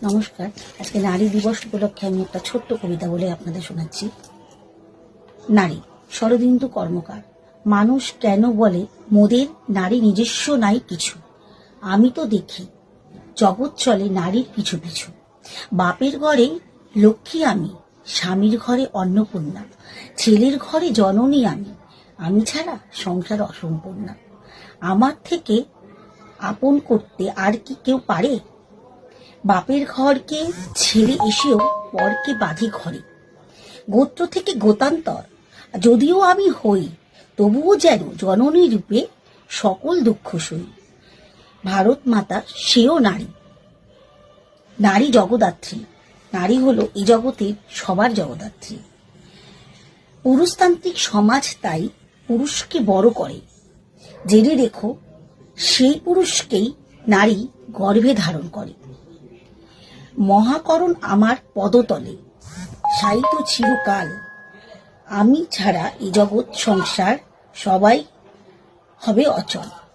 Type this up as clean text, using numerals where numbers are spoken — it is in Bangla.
নমস্কার। আজকে নারী দিবস উপলক্ষে আমি একটা ছোট্ট কবিতা বলে আপনাদের শোনাচ্ছি। নারী, শরদিন্দু কর্মকার। মানুষ কেন বলে মোদের নারী নিজস্ব নাই কিছু? আমি তো দেখি জগৎ চলে নারীর পিছু পিছু। বাপের ঘরে লক্ষ্মী আমি, স্বামীর ঘরে অন্নপূর্ণা, ছেলের ঘরে জননী আমি, আমি ছাড়া সংসার অসম্পূর্ণা। আমার থেকে আপন করতে আর কি কেউ পারে? বাপের ঘরকে ছেড়ে এসেও পরকে বাঁধে ঘরে। গোত্র থেকে গোতান্তর যদিও আমি হই, তবুও যেন জননী রূপে সকল দুঃখ সই। ভারত মাতা সেও নারী, নারী জগদ্ধাত্রী। নারী হলো এই জগতের সবার জগদ্ধাত্রী। পুরুষতান্ত্রিক সমাজ তাই পুরুষকে বড় করে। জেনে রেখো, সেই পুরুষকেই নারী গর্ভে ধারণ করে। মহাকরণ আমার পদতলে, সাহিত্য চিরকাল। আমি ছাড়া এই জগৎ সংসার সবাই হবে অচল।